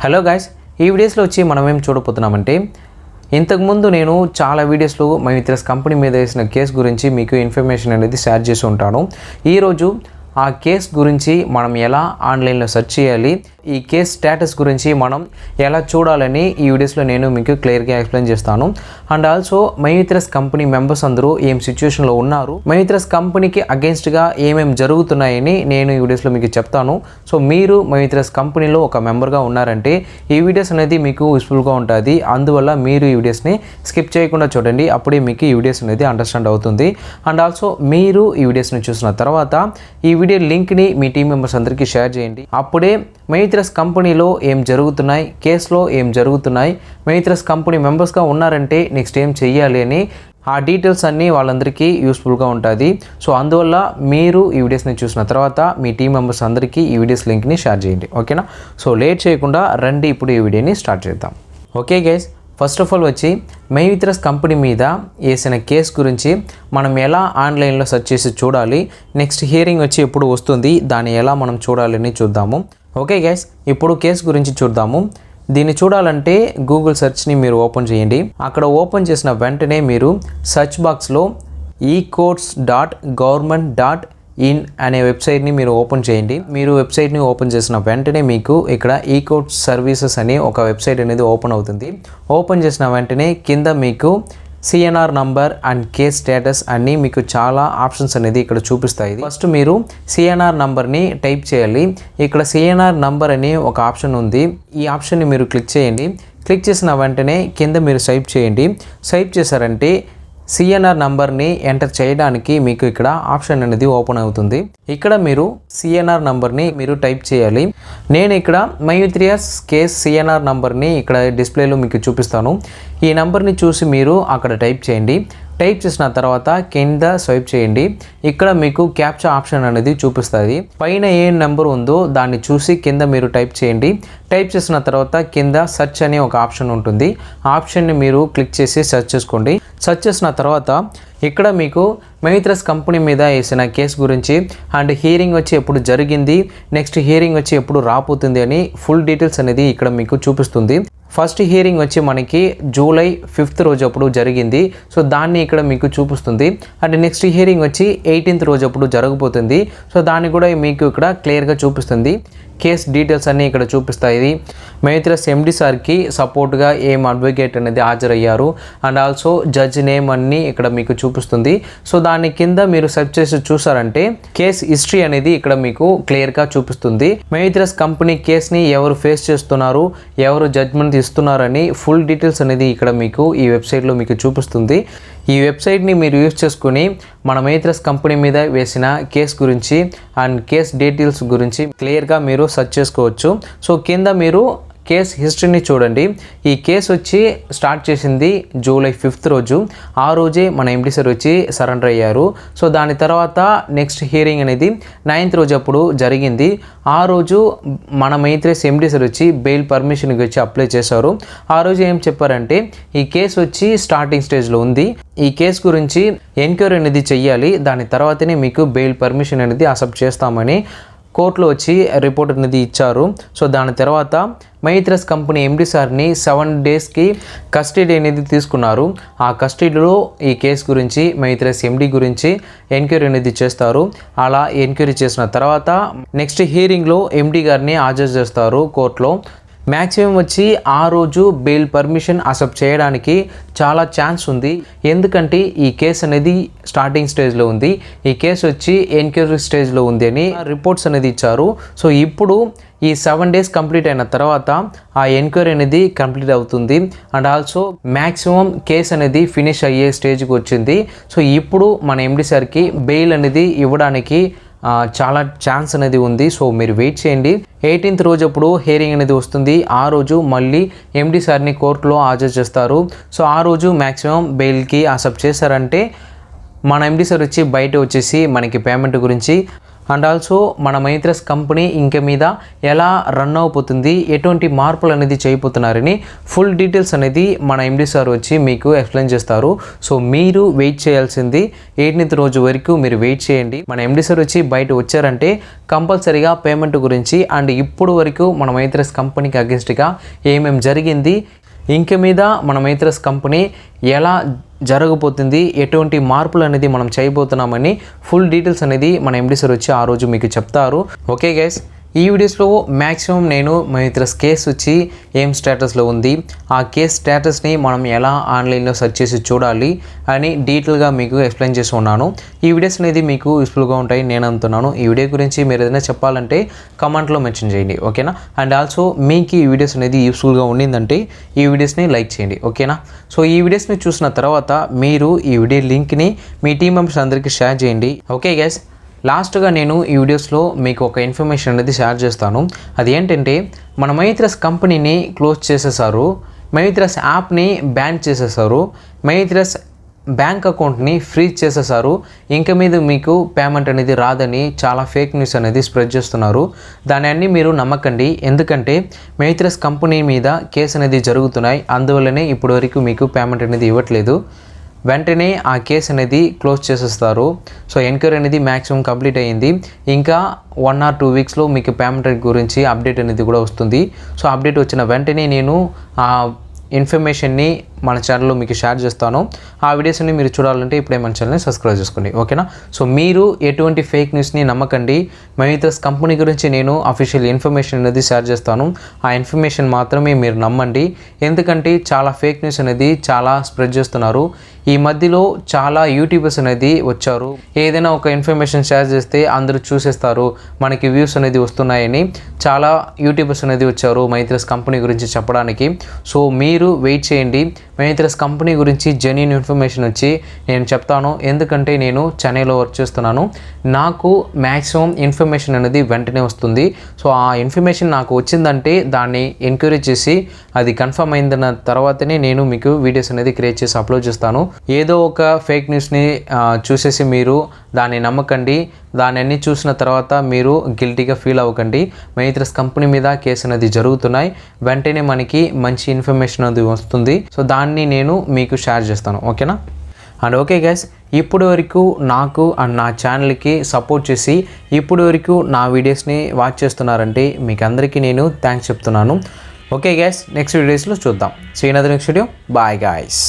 Hello guys, ఈ వీడియోస్లో వచ్చి మనం ఏం చూడబోతున్నామంటే ఇంతకుముందు నేను చాలా వీడియోస్లో మైత్రస్ కంపెనీ మీద వేసిన కేసు గురించి మీకు ఇన్ఫర్మేషన్ అనేది షేర్ చేసి ఉంటాను. ఈరోజు ఆ కేసు గురించి మనం ఎలా ఆన్లైన్లో సెర్చ్ చేయాలి, ఈ కేసు స్టేటస్ గురించి మనం ఎలా చూడాలని ఈ వీడియోస్లో నేను మీకు క్లియర్గా ఎక్స్ప్లెయిన్ చేస్తాను. అండ్ ఆల్సో మైత్రస్ కంపెనీ మెంబర్స్ అందరూ ఏం సిచ్యువేషన్లో ఉన్నారు, మైత్రస్ కంపెనీకి అగెన్స్ట్గా ఏమేమి జరుగుతున్నాయని నేను ఈ వీడియోస్లో మీకు చెప్తాను. సో మీరు మైత్రస్ కంపెనీలో ఒక మెంబర్గా ఉన్నారంటే ఈ వీడియోస్ అనేది మీకు యూస్ఫుల్గా ఉంటుంది. అందువల్ల మీరు ఈ వీడియోస్ని స్కిప్ చేయకుండా చూడండి, అప్పుడే మీకు ఈ వీడియోస్ అనేది అండర్స్టాండ్ అవుతుంది. అండ్ ఆల్సో మీరు ఈ వీడియోస్ని చూసిన తర్వాత ఈ వీడియో లింక్ని మీ టీం మెంబర్స్ అందరికీ షేర్ చేయండి. అప్పుడే మైత్రస్ కంపెనీలో ఏం జరుగుతున్నాయి, కేసులో ఏం జరుగుతున్నాయి, మైత్రస్ కంపెనీ మెంబర్స్గా ఉన్నారంటే నెక్స్ట్ ఏం చెయ్యాలి అని ఆ డీటెయిల్స్ అన్నీ వాళ్ళందరికీ యూస్ఫుల్గా ఉంటుంది. సో అందువల్ల మీరు ఈ వీడియోస్ని చూసిన తర్వాత మీ టీం మెంబర్స్ అందరికీ ఈ వీడియోస్ లింక్ని షేర్ చేయండి, ఓకేనా? సో లేట్ చేయకుండా రండి ఇప్పుడు ఈ వీడియోని స్టార్ట్ చేద్దాం. Okay guys, first of all వచ్చి మైత్రస్ కంపెనీ మీద వేసిన కేసు గురించి మనం ఎలా ఆన్లైన్లో సెర్చ్ చేసి చూడాలి, నెక్స్ట్ హియరింగ్ వచ్చి ఎప్పుడు వస్తుంది, దాన్ని ఎలా మనం చూడాలని చూద్దాము. ఓకే గైస్, ఇప్పుడు కేసు గురించి చూద్దాము. దీన్ని చూడాలంటే గూగుల్ సెర్చ్ని మీరు ఓపెన్ చేయండి. అక్కడ ఓపెన్ చేసిన వెంటనే మీరు సెర్చ్ బాక్స్లో ecourts.government.in అనే వెబ్సైట్ని మీరు ఓపెన్ చేయండి. మీరు వెబ్సైట్ని ఓపెన్ చేసిన వెంటనే మీకు ఇక్కడ ఈకోర్ట్స్ సర్వీసెస్ అనే ఒక వెబ్సైట్ అనేది ఓపెన్ అవుతుంది. ఓపెన్ చేసిన వెంటనే కింద మీకు CNR number and case status అన్నీ మీకు చాలా ఆప్షన్స్ అనేది ఇక్కడ చూపిస్తాయి. ఫస్ట్ మీరు సిఎన్ఆర్ నంబర్ని టైప్ చేయాలి. ఇక్కడ సిఎన్ఆర్ నంబర్ అనే ఒక ఆప్షన్ ఉంది. ఈ ఆప్షన్ని మీరు క్లిక్ చేయండి. క్లిక్ చేసిన వెంటనే కింద మీరు స్వైప్ చేయండి. స్వైప్ చేశారంటే సిఎన్ఆర్ నంబర్ని ఎంటర్ చేయడానికి మీకు ఇక్కడ ఆప్షన్ అనేది ఓపెన్ అవుతుంది. ఇక్కడ మీరు సిఎన్ఆర్ నంబర్ని మీరు టైప్ చేయాలి. నేను ఇక్కడ మైత్రస్ కేస్ సిఎన్ఆర్ నంబర్ని ఇక్కడ డిస్ప్లేలో మీకు చూపిస్తాను. ఈ నంబర్ని చూసి మీరు అక్కడ టైప్ చేయండి. టైప్ చేసిన తర్వాత కింద స్వైప్ చేయండి. ఇక్కడ మీకు క్యాప్చా ఆప్షన్ అనేది చూపిస్తుంది. పైన ఏ నెంబర్ ఉందో దాన్ని చూసి కింద మీరు టైప్ చేయండి. టైప్ చేసిన తర్వాత కింద సెర్చ్ అనే ఒక ఆప్షన్ ఉంటుంది. ఆ ఆప్షన్ని మీరు క్లిక్ చేసి సెర్చ్ చేసుకోండి. సెర్చ్ చేసిన తర్వాత ఇక్కడ మీకు మైత్రస్ కంపెనీ మీద వేసిన కేసు గురించి అండ్ హియరింగ్ వచ్చి ఎప్పుడు జరిగింది, నెక్స్ట్ హియరింగ్ వచ్చి ఎప్పుడు రాబోతుంది అని ఫుల్ డీటెయిల్స్ అనేది ఇక్కడ మీకు చూపిస్తుంది. ఫస్ట్ హియరింగ్ వచ్చి మనకి జూలై 5th రోజు అప్పుడు జరిగింది. సో దాన్ని ఇక్కడ మీకు చూపిస్తుంది. అండ్ నెక్స్ట్ హియరింగ్ వచ్చి 18th రోజు అప్పుడు జరగబోతుంది. సో దాన్ని కూడా మీకు ఇక్కడ క్లియర్గా చూపిస్తుంది. కేస్ డీటెయిల్స్ అన్నీ ఇక్కడ చూపిస్తాయి. మైత్రస్ ఎండి సార్కి సపోర్ట్గా ఏం అడ్వకేట్ అనేది హాజరయ్యారు అండ్ ఆల్సో జడ్జ్ నేమ్ అన్నీ ఇక్కడ మీకు చూపిస్తుంది. సో దాని కింద మీరు సెర్చ్ చేసి చూసారంటే కేస్ హిస్టరీ అనేది ఇక్కడ మీకు క్లియర్గా చూపిస్తుంది. మైత్రస్ కంపెనీ కేసుని ఎవరు ఫేస్ చేస్తున్నారు, ఎవరు జడ్జ్మెంట్ ఇస్తున్నారని ఫుల్ డీటెయిల్స్ అనేది ఇక్కడ మీకు ఈ వెబ్సైట్లో మీకు చూపిస్తుంది. ఈ వెబ్సైట్ని మీరు యూజ్ చేసుకుని మన మైత్రస్ కంపెనీ మీద వేసిన కేసు గురించి అండ్ కేస్ డీటెయిల్స్ గురించి క్లియర్గా మీరు సెర్చ్ చేసుకోవచ్చు. సో కింద మీరు కేస్ హిస్టరీని చూడండి. ఈ కేసు వచ్చి స్టార్ట్ చేసింది జూలై 5th రోజు. ఆ రోజే మన ఎండి సార్ వచ్చి సరెండర్ అయ్యారు. సో దాని తర్వాత నెక్స్ట్ హియరింగ్ అనేది 9th రోజు అప్పుడు జరిగింది. ఆ రోజు మన మైత్రస్ ఎండి సార్ వచ్చి బెయిల్ పర్మిషన్కి వచ్చి అప్లై చేశారు. ఆ రోజు ఏం చెప్పారంటే ఈ కేసు వచ్చి స్టార్టింగ్ స్టేజ్లో ఉంది, ఈ కేసు గురించి ఎంక్వైరీ అనేది చెయ్యాలి, దాని తర్వాతనే మీకు బెయిల్ పర్మిషన్ అనేది అక్సెప్ట్ చేస్తామని కోర్టులో వచ్చి రిపోర్ట్ అనేది ఇచ్చారు. సో దాని తర్వాత మైత్రస్ కంపెనీ ఎండి సార్ని 7 daysకి కస్టడీ అనేది తీసుకున్నారు. ఆ కస్టడీలో ఈ కేసు గురించి మైత్రస్ ఎండి గురించి ఎంక్వైరీ అనేది చేస్తారు. అలా ఎంక్వైరీ చేసిన తర్వాత నెక్స్ట్ హియరింగ్లో ఎండి గారిని హాజరు చేస్తారు కోర్టులో. మ్యాక్సిమం వచ్చి ఆ రోజు బెయిల్ పర్మిషన్ అక్సెప్ట్ చేయడానికి చాలా ఛాన్స్ ఉంది. ఎందుకంటే ఈ కేసు అనేది స్టార్టింగ్ స్టేజ్లో ఉంది, ఈ కేసు వచ్చి ఎంక్వైరీ స్టేజ్లో ఉంది అని రిపోర్ట్స్ అనేది ఇచ్చారు. సో ఇప్పుడు ఈ 7 days కంప్లీట్ అయిన తర్వాత ఆ ఎంక్వైరీ అనేది కంప్లీట్ అవుతుంది అండ్ ఆల్సో మ్యాక్సిమం కేసు అనేది ఫినిష్ అయ్యే స్టేజ్కి వచ్చింది. సో ఇప్పుడు మన ఎండి సార్కి బెయిల్ అనేది ఇవ్వడానికి చాలా ఛాన్స్ అనేది ఉంది. సో మీరు వెయిట్ చేయండి. 18th రోజు అప్పుడు హియరింగ్ అనేది వస్తుంది. ఆ రోజు మళ్ళీ ఎండి సార్ని కోర్టులో హాజరు చేస్తారు. సో ఆ రోజు మ్యాక్సిమం బెయిల్కి అక్సెప్ట్ చేశారంటే మన ఎండి సార్ వచ్చి బయట వచ్చేసి మనకి పేమెంట్ గురించి అండ్ ఆల్సో మన మైత్రస్ కంపెనీ ఇంక మీద ఎలా రన్ అయిపోతుంది, ఎటువంటి మార్పులు అనేది చేయబోతున్నారని ఫుల్ డీటెయిల్స్ అనేది మన ఎండి సార్ వచ్చి మీకు ఎక్స్ప్లెయిన్ చేస్తారు. సో మీరు వెయిట్ చేయాల్సింది 18th రోజు వరకు మీరు వెయిట్ చేయండి. మన ఎండి సార్ వచ్చి బయట వచ్చారంటే కంపల్సరీగా పేమెంట్ గురించి అండ్ ఇప్పుడు వరకు మన మైత్రస్ కంపెనీకి అగెన్స్ట్గా ఏమేమి జరిగింది, ఇంక మీద మన మైత్రస్ కంపెనీ ఎలా జరగబోతుంది, ఎటువంటి మార్పులు అనేది మనం చేయబోతున్నామని ఫుల్ డీటెయిల్స్ అనేది మన ఎండి సార్ వచ్చి ఆ రోజు మీకు చెప్తారు. ఓకే గైస్, ఈ వీడియోస్లో మ్యాక్సిమం నేను మైత్రస్ కేసు వచ్చి ఏం స్టేటస్లో ఉంది, ఆ కేస్ స్టేటస్ని మనం ఎలా ఆన్లైన్లో సెర్చ్ చేసి చూడాలి అని డీటెయిల్గా మీకు ఎక్స్ప్లెయిన్ చేసి ఉన్నాను. ఈ వీడియోస్ అనేది మీకు యూస్ఫుల్గా ఉంటాయి నేను అనుకుంటున్నాను. ఈ వీడియో గురించి మీరు ఏదైనా చెప్పాలంటే కమెంట్లో మెన్షన్ చేయండి, ఓకేనా. అండ్ ఆల్సో మీకు ఈ వీడియోస్ అనేది యూస్ఫుల్గా ఉండిందంటే ఈ వీడియోస్ని లైక్ చేయండి, ఓకేనా. సో ఈ వీడియోస్ని చూసిన తర్వాత మీరు ఈ వీడియో లింక్ని మీ టీం మెంబర్స్ అందరికీ షేర్ చేయండి. ఓకే గైస్, లాస్ట్గా నేను ఈ వీడియోస్లో మీకు ఒక ఇన్ఫర్మేషన్ అనేది షేర్ చేస్తాను. అది ఏంటంటే మన మైత్రస్ కంపెనీని క్లోజ్ చేసేసారు, మైత్రస్ యాప్ని బ్యాన్ చేసేసారు, మైత్రస్ బ్యాంక్ అకౌంట్ని ఫ్రీజ్ చేసేసారు, ఇంక మీద మీకు పేమెంట్ అనేది రాదని చాలా ఫేక్ న్యూస్ అనేది స్ప్రెడ్ చేస్తున్నారు. దాని అన్నీ మీరు నమ్మకండి, ఎందుకంటే మైత్రస్ కంపెనీ మీద కేసు అనేది జరుగుతున్నాయి, అందువల్లనే ఇప్పటి వరకు మీకు పేమెంట్ అనేది ఇవ్వట్లేదు. వెంటనే ఆ కేసు అనేది క్లోజ్ చేసేస్తారు. సో ఎంక్వైరీ అనేది మ్యాక్సిమం కంప్లీట్ అయ్యింది, ఇంకా 1 or 2 వీక్స్లో మీకు పేమెంట్ గురించి అప్డేట్ అనేది కూడా వస్తుంది. సో అప్డేట్ వచ్చిన వెంటనే నేను ఆ ఇన్ఫర్మేషన్ని మన ఛానల్లో మీకు షేర్ చేస్తాను. ఆ వీడియోస్ని మీరు చూడాలంటే ఇప్పుడే మన ఛానల్ని సబ్స్క్రైబ్ చేసుకోండి, ఓకేనా. సో మీరు ఎటువంటి ఫేక్ న్యూస్ని నమ్మకండి. మైత్రస్ కంపెనీ గురించి నేను అఫీషియల్ ఇన్ఫర్మేషన్ అనేది షేర్ చేస్తాను, ఆ ఇన్ఫర్మేషన్ మాత్రమే మీరు నమ్మండి. ఎందుకంటే చాలా ఫేక్ న్యూస్ అనేది చాలా స్ప్రెడ్ చేస్తున్నారు. ఈ మధ్యలో చాలా యూట్యూబర్స్ అనేది వచ్చారు, ఏదైనా ఒక ఇన్ఫర్మేషన్ షేర్ చేస్తే అందరూ చూసేస్తారు, మనకి వ్యూస్ అనేది వస్తున్నాయని చాలా యూట్యూబర్స్ అనేది వచ్చారు మైత్రస్ కంపెనీ గురించి చెప్పడానికి. సో మీరు వెయిట్ చేయండి, మైత్రస్ కంపెనీ గురించి జెన్యూన్ ఇన్ఫర్మేషన్ వచ్చి నేను చెప్తాను. ఎందుకంటే నేను చెన్నైలో వర్క్ చేస్తున్నాను, నాకు మ్యాక్సిమం ఇన్ఫర్మేషన్ అనేది వెంటనే వస్తుంది. సో ఆ ఇన్ఫర్మేషన్ నాకు వచ్చిందంటే దాన్ని ఎంక్వైరీ చేసి అది కన్ఫర్మ్ అయిన తర్వాతనే నేను మీకు వీడియోస్ అనేది క్రియేట్ చేసి అప్లోడ్ చేస్తాను. ఏదో ఒక ఫేక్ న్యూస్ని చూసేసి మీరు దాన్ని నమ్మకండి, దాన్ని అన్ని చూసిన తర్వాత మీరు గిల్టీగా ఫీల్ అవ్వకండి. మైత్రస్ కంపెనీ మీద కేసు అనేది జరుగుతున్నాయి, వెంటనే మనకి మంచి ఇన్ఫర్మేషన్ అది వస్తుంది. సో దాన్ని నేను మీకు షేర్ చేస్తాను, ఓకేనా. అండ్ ఓకే గైస్, ఇప్పుడు వరకు నాకు అండ్ నా ఛానల్కి సపోర్ట్ చేసి ఇప్పుడు వరకు నా వీడియోస్ని వాచ్ చేస్తున్నారంటే మీకు అందరికీ నేను థ్యాంక్స్ చెప్తున్నాను. ఓకే గైస్, నెక్స్ట్ వీడియోస్లో చూద్దాం. See you in the next video. Bye guys.